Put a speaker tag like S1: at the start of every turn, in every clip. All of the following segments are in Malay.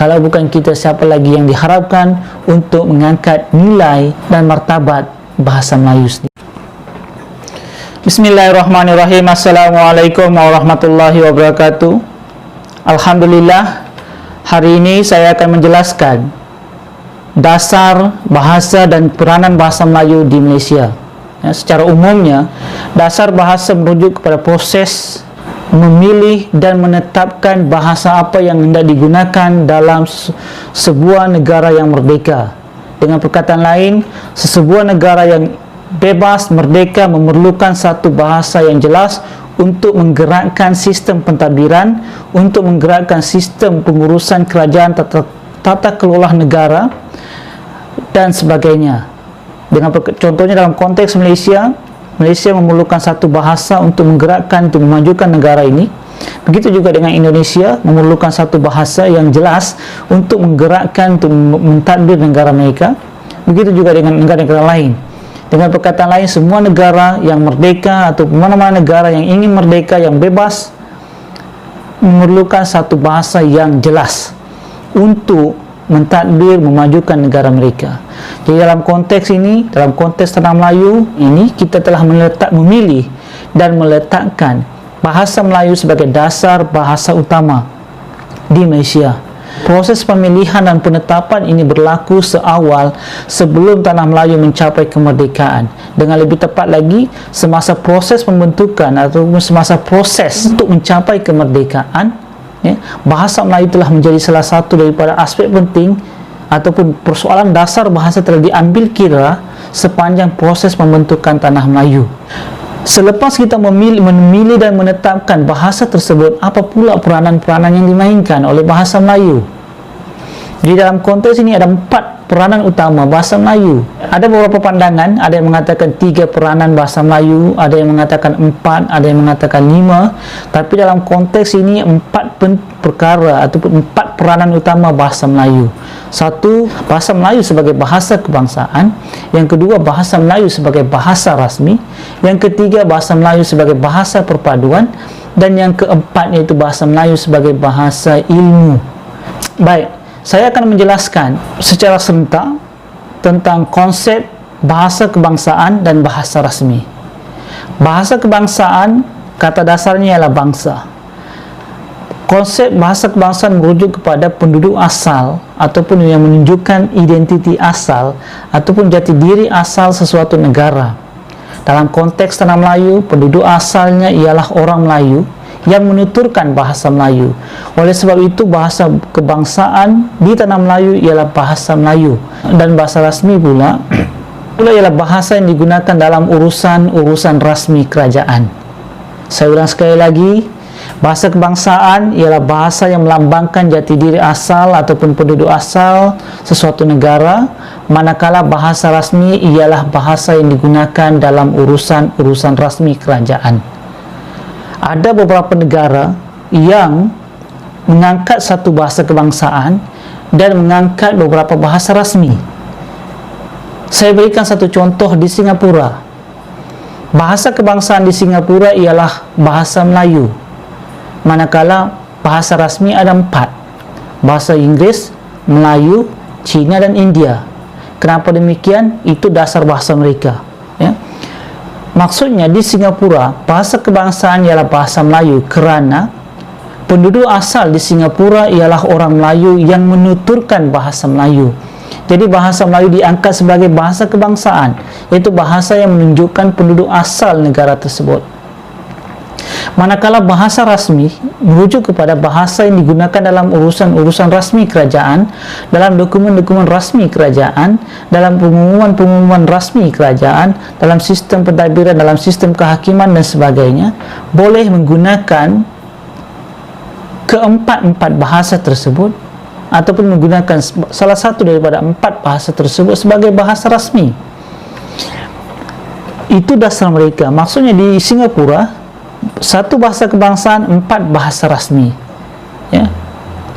S1: Kalau bukan kita, siapa lagi yang diharapkan untuk mengangkat nilai dan martabat bahasa Melayu sendiri. Bismillahirrahmanirrahim. Assalamualaikum warahmatullahi wabarakatuh. Alhamdulillah, hari ini saya akan menjelaskan dasar bahasa dan peranan bahasa Melayu di Malaysia. Secara umumnya, dasar bahasa merujuk kepada proses memilih dan menetapkan bahasa apa yang hendak digunakan dalam sebuah negara yang merdeka. Dengan perkataan lain, sebuah negara yang bebas, merdeka memerlukan satu bahasa yang jelas untuk menggerakkan sistem pentadbiran, untuk menggerakkan sistem pengurusan kerajaan, tata kelola negara dan sebagainya. Dengan contohnya dalam konteks Malaysia memerlukan satu bahasa untuk menggerakkan, untuk memajukan negara ini. Begitu juga dengan Indonesia, memerlukan satu bahasa yang jelas untuk menggerakkan, untuk mentadbir negara mereka. Begitu juga dengan negara-negara lain. Dengan perkataan lain, semua negara yang merdeka atau mana-mana negara yang ingin merdeka, yang bebas, memerlukan satu bahasa yang jelas untuk mentadbir, memajukan negara mereka. Jadi dalam konteks ini, dalam konteks Tanah Melayu ini, kita telah memilih dan meletakkan bahasa Melayu sebagai dasar bahasa utama di Malaysia. Proses pemilihan dan penetapan ini berlaku sebelum Tanah Melayu mencapai kemerdekaan. Dengan lebih tepat lagi, semasa proses pembentukan atau semasa proses untuk mencapai kemerdekaan, bahasa Melayu telah menjadi salah satu daripada aspek penting ataupun persoalan dasar bahasa telah diambil kira sepanjang proses pembentukan Tanah Melayu. Selepas kita memilih dan menetapkan bahasa tersebut, apa pula peranan-peranan yang dimainkan oleh bahasa Melayu? Di dalam konteks ini ada 4 peranan utama bahasa Melayu. Ada beberapa pandangan, ada yang mengatakan 3 peranan bahasa Melayu, ada yang mengatakan 4, ada yang mengatakan 5. Tapi dalam konteks ini 4 perkara ataupun 4 peranan utama bahasa Melayu. Satu, bahasa Melayu sebagai bahasa kebangsaan. Yang kedua, bahasa Melayu sebagai bahasa rasmi. Yang ketiga, bahasa Melayu sebagai bahasa perpaduan. Dan yang keempat, yaitu bahasa Melayu sebagai bahasa ilmu. Baik, saya akan menjelaskan secara serentak tentang konsep bahasa kebangsaan dan bahasa rasmi. Bahasa kebangsaan, kata dasarnya ialah bangsa. Konsep bahasa kebangsaan merujuk kepada penduduk asal ataupun yang menunjukkan identiti asal ataupun jati diri asal sesuatu negara. Dalam konteks Tanah Melayu, penduduk asalnya ialah orang Melayu yang menuturkan bahasa Melayu. Oleh sebab itu, bahasa kebangsaan di Tanah Melayu ialah bahasa Melayu. Dan bahasa rasmi pula ialah bahasa yang digunakan dalam urusan rasmi kerajaan. Saya ulang sekali lagi, bahasa kebangsaan ialah bahasa yang melambangkan jati diri asal ataupun penduduk asal sesuatu negara, manakala bahasa rasmi ialah bahasa yang digunakan dalam urusan rasmi kerajaan. Ada beberapa negara yang mengangkat satu bahasa kebangsaan dan mengangkat beberapa bahasa rasmi. Saya berikan satu contoh di Singapura. Bahasa kebangsaan di Singapura ialah bahasa Melayu, manakala bahasa rasmi ada 4. Bahasa Inggeris, Melayu, Cina dan India. Kenapa demikian? Itu dasar bahasa mereka. Maksudnya di Singapura, bahasa kebangsaan ialah bahasa Melayu kerana penduduk asal di Singapura ialah orang Melayu yang menuturkan bahasa Melayu. Jadi bahasa Melayu diangkat sebagai bahasa kebangsaan, iaitu bahasa yang menunjukkan penduduk asal negara tersebut. Manakala bahasa rasmi merujuk kepada bahasa yang digunakan dalam urusan rasmi kerajaan, dalam dokumen-dokumen rasmi kerajaan, dalam pengumuman-pengumuman rasmi kerajaan, dalam sistem pentadbiran, dalam sistem kehakiman dan sebagainya, boleh menggunakan keempat-empat bahasa tersebut ataupun menggunakan salah satu daripada 4 bahasa tersebut sebagai bahasa rasmi. Itu dasar mereka. Maksudnya di Singapura, satu bahasa kebangsaan, 4 bahasa rasmi.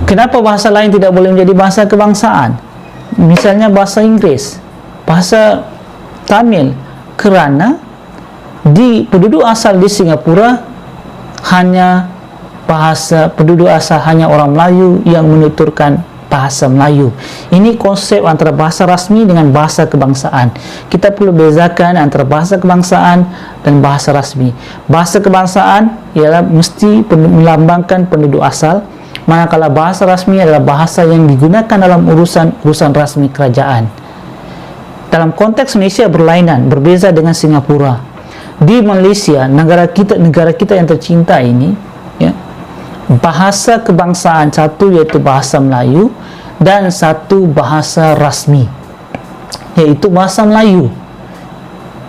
S1: Kenapa bahasa lain tidak boleh menjadi bahasa kebangsaan? Misalnya bahasa Inggeris, bahasa Tamil, kerana di penduduk asal di Singapura hanya penduduk asal hanya orang Melayu yang menuturkan bahasa Melayu. Ini konsep antara bahasa rasmi dengan bahasa kebangsaan. Kita perlu bezakan antara bahasa kebangsaan dan bahasa rasmi. Bahasa kebangsaan ialah mesti melambangkan penduduk asal, manakala bahasa rasmi adalah bahasa yang digunakan dalam urusan rasmi kerajaan. Dalam konteks Malaysia berlainan, berbeza dengan Singapura. Di Malaysia, negara kita yang tercinta ini, ya, bahasa kebangsaan satu iaitu bahasa Melayu dan satu bahasa rasmi iaitu bahasa Melayu.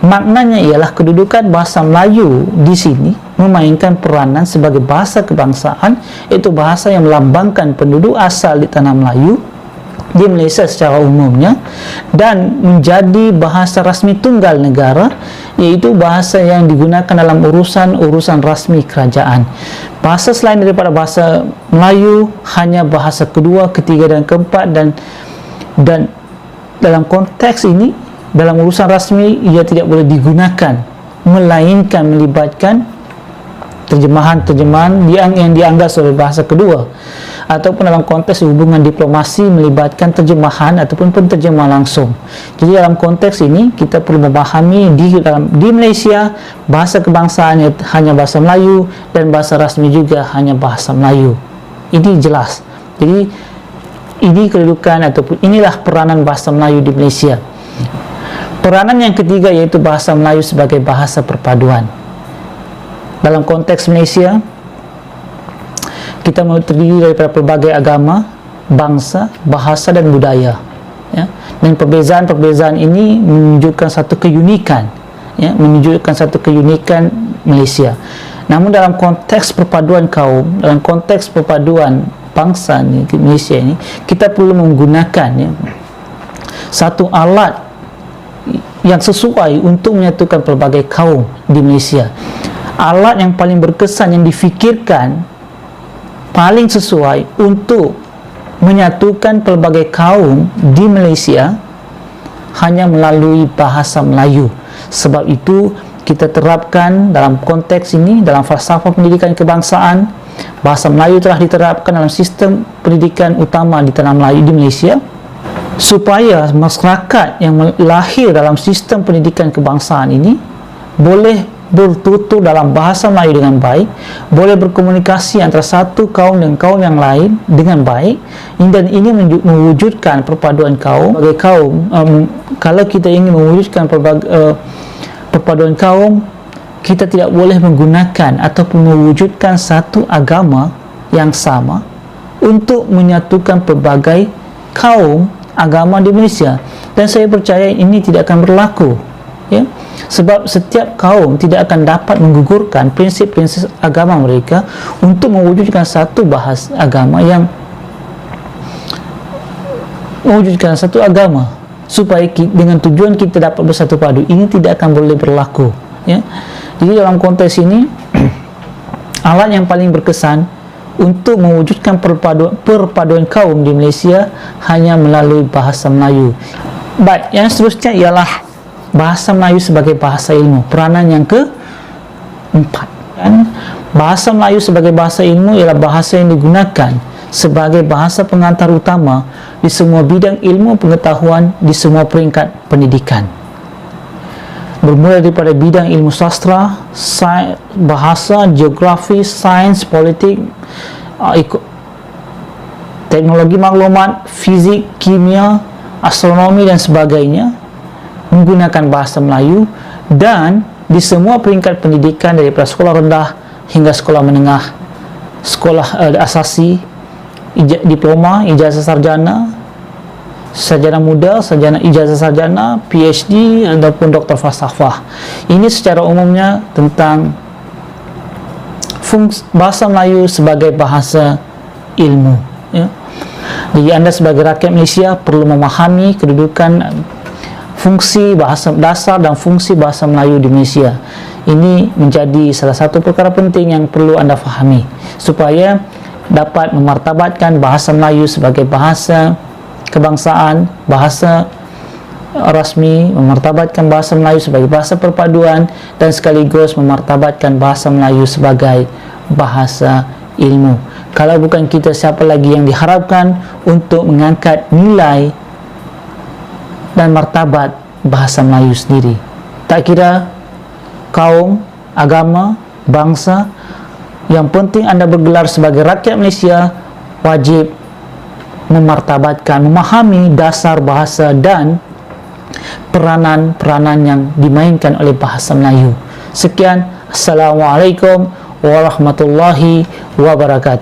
S1: Maknanya ialah kedudukan bahasa Melayu di sini memainkan peranan sebagai bahasa kebangsaan, iaitu bahasa yang melambangkan penduduk asal di tanah Melayu di Malaysia secara umumnya, dan menjadi bahasa rasmi tunggal negara, iaitu bahasa yang digunakan dalam urusan rasmi kerajaan. Bahasa selain daripada bahasa Melayu hanya bahasa kedua, ketiga dan keempat, dan dalam konteks ini, dalam urusan rasmi ia tidak boleh digunakan melainkan melibatkan terjemahan yang dianggap sebagai bahasa kedua, ataupun dalam konteks hubungan diplomasi melibatkan terjemahan ataupun penterjemah langsung. Jadi dalam konteks ini kita perlu memahami di Malaysia bahasa kebangsaan hanya bahasa Melayu dan bahasa rasmi juga hanya bahasa Melayu. Ini jelas. Jadi ini kedudukan ataupun inilah peranan bahasa Melayu di Malaysia. Peranan yang ketiga yaitu bahasa Melayu sebagai bahasa perpaduan. Dalam konteks Malaysia, kita terdiri daripada pelbagai agama, bangsa, bahasa dan budaya, ya. Dan perbezaan-perbezaan ini menunjukkan satu keunikan, ya, menunjukkan satu keunikan Malaysia. Namun dalam konteks perpaduan kaum, dalam konteks perpaduan bangsa ni, Malaysia ini, kita perlu menggunakan, ya, satu alat yang sesuai untuk menyatukan pelbagai kaum di Malaysia. Alat yang paling berkesan, yang difikirkan paling sesuai untuk menyatukan pelbagai kaum di Malaysia hanya melalui bahasa Melayu. Sebab itu kita terapkan dalam konteks ini, dalam falsafah pendidikan kebangsaan, bahasa Melayu telah diterapkan dalam sistem pendidikan utama di tanah Melayu di Malaysia, supaya masyarakat yang lahir dalam sistem pendidikan kebangsaan ini boleh bertutur dalam bahasa Melayu dengan baik, boleh berkomunikasi antara satu kaum dengan kaum yang lain dengan baik, dan ini mewujudkan perpaduan kaum. Sebagai kaum, kalau kita ingin mewujudkan perpaduan kaum, kita tidak boleh menggunakan ataupun mewujudkan satu agama yang sama untuk menyatukan pelbagai kaum agama di Malaysia. Dan saya percaya ini tidak akan berlaku, ya. Sebab setiap kaum tidak akan dapat menggugurkan prinsip-prinsip agama mereka untuk mewujudkan satu bahasa agama yang mewujudkan satu agama, supaya dengan tujuan kita dapat bersatu padu. Ini tidak akan boleh berlaku, ya. Jadi dalam konteks ini alat yang paling berkesan untuk mewujudkan perpaduan kaum di Malaysia hanya melalui bahasa Melayu. Baik, yang seterusnya ialah bahasa Melayu sebagai bahasa ilmu. Peranan yang keempat, kan? Bahasa Melayu sebagai bahasa ilmu ialah bahasa yang digunakan sebagai bahasa pengantar utama di semua bidang ilmu pengetahuan di semua peringkat pendidikan. Bermula daripada bidang ilmu sastra, bahasa, geografi, sains, politik, teknologi maklumat, fizik, kimia, astronomi dan sebagainya, menggunakan bahasa Melayu. Dan di semua peringkat pendidikan daripada sekolah rendah hingga sekolah menengah, sekolah asasi, diploma, ijazah sarjana, sarjana muda, sarjana ijazah sarjana, PhD ataupun doktor falsafah. Ini secara umumnya tentang bahasa Melayu sebagai bahasa ilmu, ya. Jadi anda sebagai rakyat Malaysia perlu memahami kedudukan, fungsi bahasa dasar dan fungsi bahasa Melayu di Malaysia. Ini menjadi salah satu perkara penting yang perlu anda fahami supaya dapat memartabatkan bahasa Melayu sebagai bahasa kebangsaan, bahasa rasmi, memartabatkan bahasa Melayu sebagai bahasa perpaduan, dan sekaligus memartabatkan bahasa Melayu sebagai bahasa ilmu. Kalau bukan kita, siapa lagi yang diharapkan untuk mengangkat nilai dan martabat bahasa Melayu sendiri? Tak kira kaum, agama, bangsa, yang penting anda bergelar sebagai rakyat Malaysia wajib memartabatkan, memahami dasar bahasa dan peranan-peranan yang dimainkan oleh bahasa Melayu. Sekian, Assalamualaikum warahmatullahi wabarakatuh.